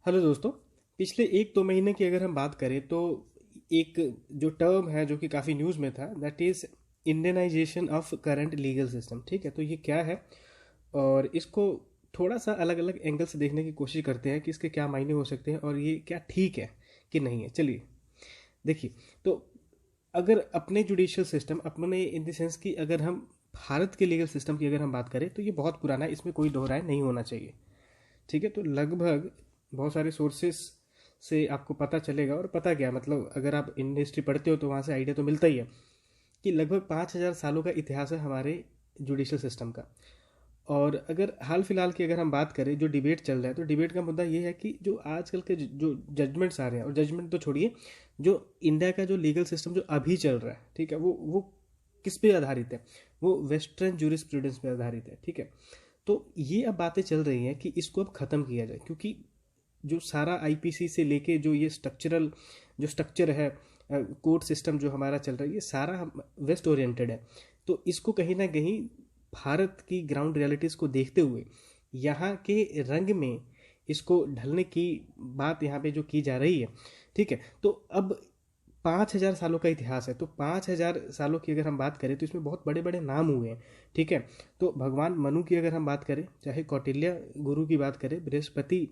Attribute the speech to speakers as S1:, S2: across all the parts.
S1: Hello दोस्तों। पिछले 1-2 महीने की अगर हम बात करें तो एक जो टर्म है जो कि काफ़ी न्यूज़ में था, that is Indianisation of current legal system. ठीक है, तो ये क्या है और इसको थोड़ा सा अलग अलग एंगल से देखने की कोशिश करते हैं कि इसके क्या मायने हो सकते हैं और ये क्या ठीक है कि नहीं है। चलिए देखिए, तो अगर अपने जुडिशियल सिस्टम अपने इन द सेंस कि अगर हम भारत के लीगल सिस्टम की अगर हम बात करें तो ये बहुत पुराना है, इसमें कोई दोहराए नहीं होना चाहिए। ठीक है, तो लगभग बहुत सारे सोर्सेस से आपको पता चलेगा, और पता क्या मतलब अगर आप इंडियन हिस्ट्री पढ़ते हो तो वहाँ से आइडिया तो मिलता ही है कि लगभग 5,000 सालों का इतिहास है हमारे जुडिशल सिस्टम का। और अगर हाल फिलहाल की अगर हम बात करें, जो डिबेट चल रहा है, तो डिबेट का मुद्दा ये है कि जो आजकल के जो जजमेंट्स आ रहे हैं, और जजमेंट तो छोड़िए, जो इंडिया का जो लीगल सिस्टम जो अभी चल रहा है, ठीक है, वो किस पे आधारित है? वो वेस्टर्न जूरिस्प्रूडेंस पे आधारित है। ठीक है, तो ये अब बातें चल रही हैं कि इसको अब ख़त्म किया जाए, क्योंकि जो सारा आईपीसी से लेके जो ये स्ट्रक्चरल जो स्ट्रक्चर है, कोर्ट सिस्टम जो हमारा चल रहा है, ये सारा वेस्ट ओरिएंटेड है। तो इसको कहीं ना कहीं भारत की ग्राउंड रियलिटीज़ को देखते हुए यहाँ के रंग में इसको ढलने की बात यहाँ पे जो की जा रही है। ठीक है, तो अब 5,000 सालों का इतिहास है, तो 5,000 सालों की अगर हम बात करें तो इसमें बहुत बड़े बड़े नाम हुए हैं। ठीक है, तो भगवान मनु की अगर हम बात करें, चाहे कौटिल्य गुरु की बात करें, बृहस्पति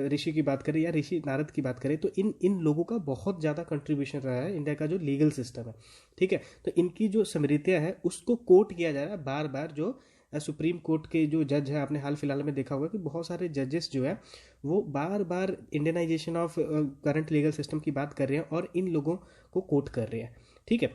S1: ऋषि की बात करें, या ऋषि नारद की बात करें, तो इन इन लोगों का बहुत ज़्यादा कंट्रीब्यूशन रहा है इंडिया का जो लीगल सिस्टम है। ठीक है, तो इनकी जो स्मृतियाँ हैं उसको कोट किया जा रहा है बार बार। जो सुप्रीम कोर्ट के जो जज हैं, आपने हाल फिलहाल में देखा होगा कि बहुत सारे जजेस जो है वो बार बार Indianisation of current legal system की बात कर रहे हैं और इन लोगों को कोट कर रहे हैं। ठीक है,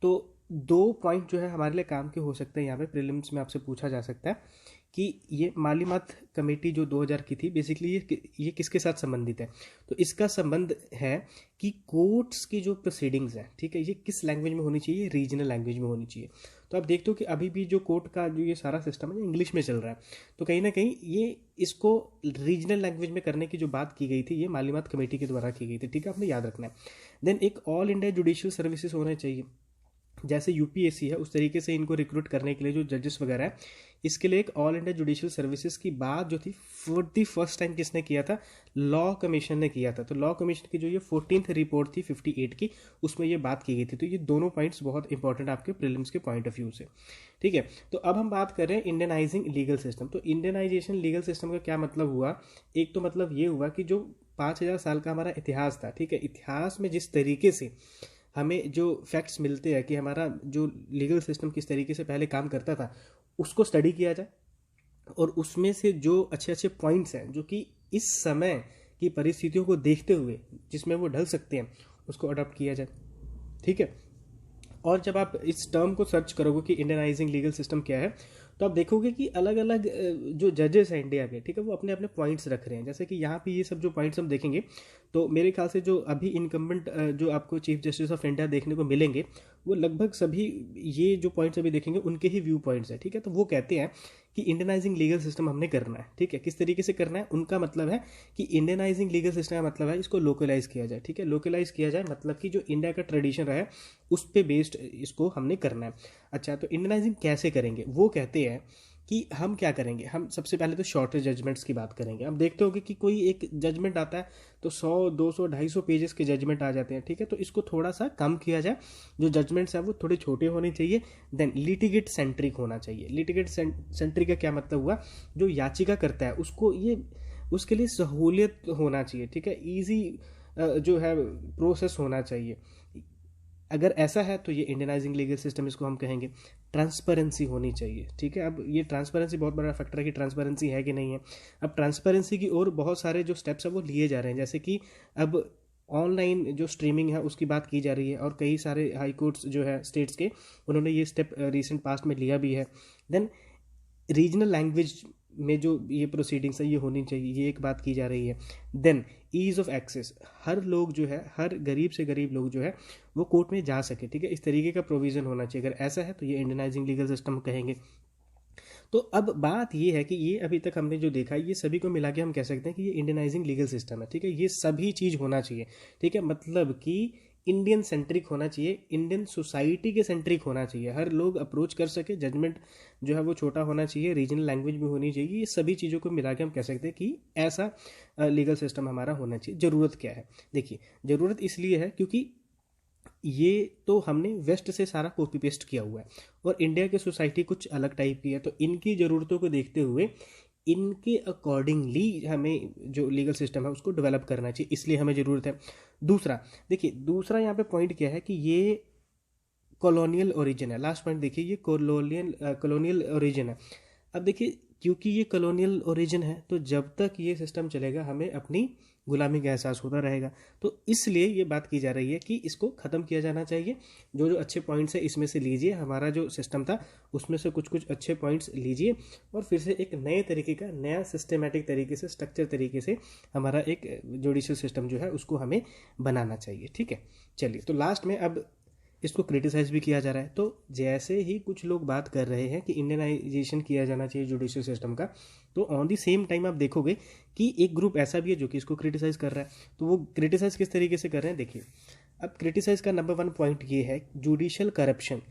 S1: तो दो पॉइंट जो है हमारे लिए काम के हो सकते हैं यहाँ पे प्रीलिम्स में आपसे पूछा जा सकता है कि ये मालीमत कमेटी जो 2000 की थी, बेसिकली ये किसके साथ संबंधित है? तो इसका संबंध है कि कोर्ट्स की जो प्रोसीडिंग्स हैं, ठीक है, ये किस लैंग्वेज में होनी चाहिए? रीजनल लैंग्वेज में होनी चाहिए। तो आप देखते हो कि अभी भी जो कोर्ट का जो ये सारा सिस्टम है इंग्लिश में चल रहा है, तो कहीं ना कहीं ये इसको रीजनल लैंग्वेज में करने की जो बात की गई थी, ये मालीमत कमेटी के द्वारा की गई थी। ठीक है, आपने याद रखना है। देन एक ऑल इंडिया जुडिशियल सर्विसेज होने चाहिए, जैसे यूपीएससी है उस तरीके से इनको रिक्रूट करने के लिए जो जजेस वगैरह है, इसके लिए एक ऑल इंडिया जुडिशियल सर्विसेज की बात जो थी फॉर दी फर्स्ट टाइम किसने किया था? लॉ कमीशन ने किया था। तो लॉ कमीशन की जो ये 14th रिपोर्ट थी 58 की, उसमें ये बात की गई थी। तो ये दोनों पॉइंट्स बहुत इंपॉर्टेंट आपके प्रीलिम्स के पॉइंट ऑफ व्यू से। ठीक है, तो अब हम बात कर रहे हैं इंडियनाइजिंग लीगल सिस्टम। तो इंडियनाइजेशन लीगल सिस्टम का क्या मतलब हुआ? एक तो मतलब ये हुआ कि जो 5,000 साल का हमारा इतिहास था, ठीक है, इतिहास में जिस तरीके से हमें जो फैक्ट्स मिलते हैं कि हमारा जो लीगल सिस्टम किस तरीके से पहले काम करता था, उसको स्टडी किया जाए, और उसमें से जो अच्छे अच्छे पॉइंट्स हैं जो कि इस समय की परिस्थितियों को देखते हुए जिसमें वो ढल सकते हैं, उसको अडॉप्ट किया जाए। ठीक है, और जब आप इस टर्म को सर्च करोगे कि इंडियनाइजिंग लीगल सिस्टम क्या है, तो आप देखोगे कि अलग अलग जो जजेस हैं इंडिया के, ठीक है, वो अपने अपने पॉइंट्स रख रहे हैं। जैसे कि यहाँ पे ये सब जो पॉइंट्स हम देखेंगे, तो मेरे ख्याल से जो अभी इनकम्बेंट जो आपको चीफ जस्टिस ऑफ इंडिया देखने को मिलेंगे, वो लगभग सभी ये जो पॉइंट्स अभी देखेंगे उनके ही व्यू पॉइंट्स हैं। ठीक है, तो वो कहते हैं कि इंडियनाइजिंग लीगल सिस्टम हमने करना है। ठीक है, किस तरीके से करना है? उनका मतलब है कि इंडियनाइजिंग लीगल सिस्टम का मतलब है इसको लोकलाइज किया जाए। ठीक है, लोकलाइज किया जाए मतलब कि जो इंडिया का ट्रेडिशन रहा है उस पर बेस्ड इसको हमने करना है। अच्छा, तो इंडियनाइजिंग कैसे करेंगे? वो कहते हैं कि हम क्या करेंगे, हम सबसे पहले तो शॉर्टर जजमेंट्स की बात करेंगे। अब देखते होगे कि कोई एक जजमेंट आता है तो 100, 200, 250 पेजेस के जजमेंट आ जाते हैं। ठीक है, तो इसको थोड़ा सा कम किया जाए, जो जजमेंट्स हैं वो थोड़े छोटे होने चाहिए। देन लिटिगेट सेंट्रिक होना चाहिए। लिटिगेट सेंट्रिक का क्या मतलब हुआ? जो याचिका करता है उसको ये उसके लिए सहूलियत होना चाहिए। ठीक है, ईजी जो है प्रोसेस होना चाहिए। अगर ऐसा है तो ये इंडियनाइजिंग लीगल सिस्टम इसको हम कहेंगे। ट्रांसपेरेंसी होनी चाहिए। ठीक है, अब ये ट्रांसपेरेंसी बहुत बड़ा फैक्टर है कि ट्रांसपेरेंसी है कि नहीं है। अब ट्रांसपेरेंसी की ओर बहुत सारे जो स्टेप्स है वो लिए जा रहे हैं, जैसे कि अब ऑनलाइन जो स्ट्रीमिंग है उसकी बात की जा रही है, और कई सारे हाई कोर्ट्स जो है स्टेट्स के, उन्होंने ये स्टेप रिसेंट पास्ट में लिया भी है। देन रीजनल लैंग्वेज में जो ये प्रोसीडिंग्स है ये होनी चाहिए, ये एक बात की जा रही है। देन ईज ऑफ एक्सेस, हर लोग जो है, हर गरीब से गरीब लोग जो है वो कोर्ट में जा सके। ठीक है, इस तरीके का प्रोविजन होना चाहिए। अगर ऐसा है तो ये इंडियनाइजिंग लीगल सिस्टम कहेंगे। तो अब बात ये है कि ये अभी तक हमने जो देखा है ये सभी को मिला के हम कह सकते हैं कि ये इंडियनाइजिंग लीगल सिस्टम है। ठीक है, ये सभी चीज़ होना चाहिए। ठीक है, मतलब कि इंडियन सेंट्रिक होना चाहिए, इंडियन सोसाइटी के सेंट्रिक होना चाहिए, हर लोग अप्रोच कर सके, जजमेंट जो है वो छोटा होना चाहिए, रीजनल लैंग्वेज भी होनी चाहिए। ये सभी चीज़ों को मिला के हम कह सकते हैं कि ऐसा लीगल सिस्टम हमारा होना चाहिए। ज़रूरत क्या है? देखिए, ज़रूरत इसलिए है क्योंकि ये तो हमने वेस्ट से सारा कॉपी पेस्ट किया हुआ है और इंडिया की सोसाइटी कुछ अलग टाइप की है, तो इनकी ज़रूरतों को देखते हुए इनके अकॉर्डिंगली हमें जो लीगल सिस्टम है उसको डेवलप करना चाहिए, इसलिए हमें ज़रूरत है। दूसरा, देखिए दूसरा यहाँ पे पॉइंट क्या है कि ये कॉलोनियल ओरिजिन है। लास्ट पॉइंट देखिए, ये कॉलोनियल ओरिजिन है। अब देखिए, क्योंकि ये कॉलोनियल ओरिजिन है तो जब तक ये सिस्टम चलेगा हमें अपनी गुलामी का एहसास होता रहेगा। तो इसलिए ये बात की जा रही है कि इसको ख़त्म किया जाना चाहिए। जो जो अच्छे पॉइंट्स हैं इसमें से लीजिए, हमारा जो सिस्टम था उसमें से कुछ कुछ अच्छे पॉइंट्स लीजिए और फिर से एक नए तरीके का, नया सिस्टमेटिक तरीके से, स्ट्रक्चर तरीके से हमारा एक जुडिशियल सिस्टम जो है उसको हमें बनाना चाहिए। ठीक है, चलिए, तो लास्ट में अब इसको क्रिटिसाइज भी किया जा रहा है। तो जैसे ही कुछ लोग बात कर रहे हैं कि इंडियनाइजेशन किया जाना चाहिए जुडिशियल सिस्टम का, तो ऑन दी सेम टाइम आप देखोगे कि एक ग्रुप ऐसा भी है जो कि इसको क्रिटिसाइज कर रहा है। तो वो क्रिटिसाइज किस तरीके से कर रहे हैं, देखिए। अब क्रिटिसाइज का नंबर 1 पॉइंट ये है जुडिशियल करप्शन।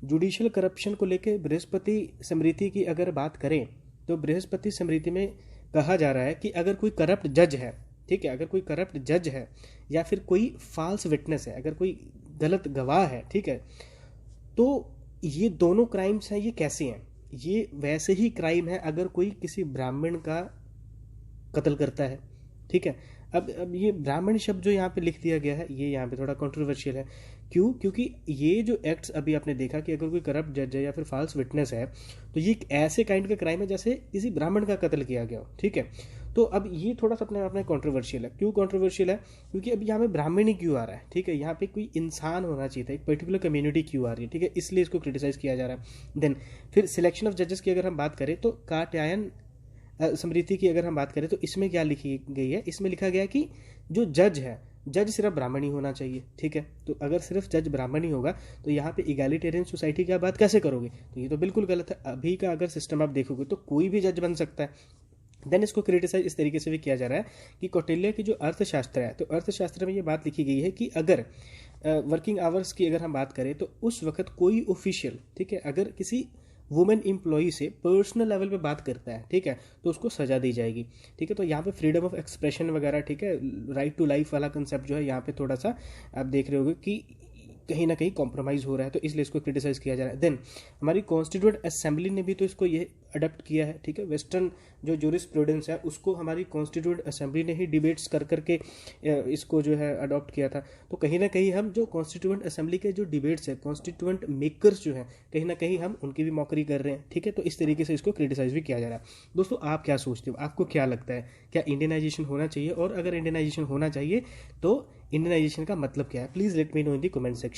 S1: जुडिशियल करप्शन को लेकर बृहस्पति स्मृति की अगर बात करें तो बृहस्पति स्मृति में कहा जा रहा है कि अगर कोई करप्ट जज है, ठीक है, अगर कोई करप्ट जज है या फिर कोई फॉल्स विटनेस है, अगर कोई गलत गवाह है, ठीक है, तो ये दोनों क्राइम्स हैं। ये कैसे हैं? ये वैसे ही क्राइम है अगर कोई किसी ब्राह्मण का कत्ल करता है, ठीक है। अब ये ब्राह्मण शब्द जो यहाँ पे लिख दिया गया है ये यहाँ पे थोड़ा कंट्रोवर्शियल है। क्यों? क्योंकि ये जो एक्ट्स अभी आपने देखा कि अगर कोई करप्ट जज है या फिर फॉल्स विटनेस है तो ये एक ऐसे काइंड का क्राइम है जैसे किसी ब्राह्मण का कत्ल किया गया हो, ठीक है। तो अब ये थोड़ा सा अपने आप में कंट्रोवर्शियल है। क्यों कंट्रोवर्शियल है? क्योंकि अब यहाँ पे ब्राह्मण ही क्यों आ रहा है, ठीक है, यहाँ पे कोई इंसान होना चाहिए था, एक पर्टिकुलर कम्युनिटी क्यों आ रही है, ठीक है, इसलिए इसको क्रिटिसाइज किया जा रहा है। देन फिर सिलेक्शन ऑफ जजेस की अगर हम बात करें तो कात्यायन स्मृति की अगर हम बात करें तो इसमें क्या लिखी गई है, इसमें लिखा गया कि जो जज है, जज सिर्फ ब्राह्मण ही होना चाहिए, ठीक है। तो अगर सिर्फ जज ब्राह्मण ही होगा तो यहाँ पे इगैलिटेरियन सोसाइटी की आप बात कैसे करोगे? तो ये तो बिल्कुल गलत है। अभी का अगर सिस्टम आप देखोगे तो कोई भी जज बन सकता है। देन इसको क्रिटिसाइज इस तरीके से भी किया जा रहा है कि कौटिल्य की जो अर्थशास्त्र है, तो अर्थशास्त्र में ये बात लिखी गई है कि अगर वर्किंग आवर्स की अगर हम बात करें तो उस वक्त कोई ऑफिशियल, ठीक है, अगर किसी वुमेन एम्प्लॉई से पर्सनल लेवल पे बात करता है, ठीक है, तो उसको सजा दी जाएगी, ठीक है। तो यहाँ पे फ्रीडम ऑफ एक्सप्रेशन वगैरह, ठीक है, राइट टू लाइफ वाला कंसेप्ट जो है यहाँ पे थोड़ा सा आप देख रहे होगे कि कहीं ना कहीं कॉम्प्रोमाइज़ हो रहा है, तो इसलिए इसको क्रिटिसाइज किया जा रहा है। देन हमारी कॉन्स्टिट्यूएंट असेंबली ने भी तो इसको ये अडप्ट किया है, ठीक है। वेस्टर्न जो जूरिस्प्रूडेंस है उसको हमारी कॉन्स्टिट्यूएंट असेंबली ने ही डिबेट्स कर करके इसको जो है अडॉप्ट किया था। तो कहीं ना कहीं हम जो कॉन्स्टिट्यूएंट असेंबली के जो डिबेट्स है, कॉन्स्टिट्यूएंट मेकर्स जो है, कहीं ना कहीं हम उनकी भी मौकरी कर रहे हैं, ठीक है। तो इस तरीके से इसको क्रिटिसाइज भी किया जा रहा है। दोस्तों, आप क्या सोचते हो? आपको क्या लगता है, क्या इंडियनाइजेशन होना चाहिए? और अगर इंडियनाइजेशन होना चाहिए तो इंडियनाइजेशन का मतलब क्या है? Please let me know in the comment section.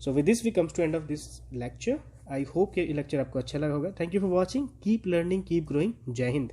S1: So with this we comes to end of this lecture. I hope ये lecture आपको अच्छा लगा होगा. Thank you for watching. Keep learning, keep growing. जय हिंद.